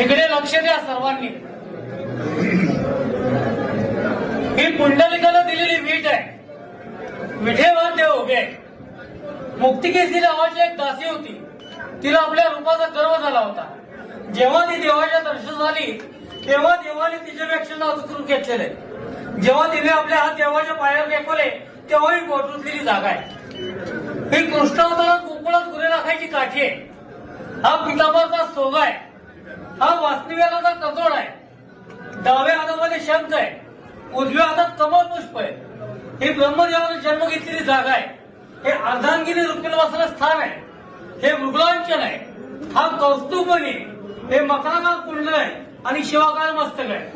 इकडे लक्ष द्या सर्वांनी. ही पुंडलिकाला दिलेली वीट आहे. विठेवर देव उभे आहे. मुक्तिकेसी नावाची एक दासी होती. तिला आपल्या रूपाचा गर्व झाला होता. जेव्हा ती देवाच्या दर्शन झाली तेव्हा देवाने तिच्यापेक्षा नाजूक रूप घेतलेले. जेव्हा तिने आपले हात देवाच्या पायावर टेकवले तेव्हा ही पोटरुतलेली जागा आहे. ही कृष्णावतारात गोकुळात गुरे राखायची काठी आहे. हा पितांबरचा सोगा आहे. हा वासनिवेलाचा कतोड आहे. डाव्या हातामध्ये शंख आहे. उजव्या हातात कमल पुष्प आहे. ही ब्रह्मदेवाने जन्म घेतलेली जागा आहे. हे अर्धांगिनी रुक्मिणीवासाला स्थान आहे. हे मृगलांचन आहे. हा कौस्तुभमणी. हे मकराकाल कुंडल आहे आणि शिवाकाल मस्तक आहे.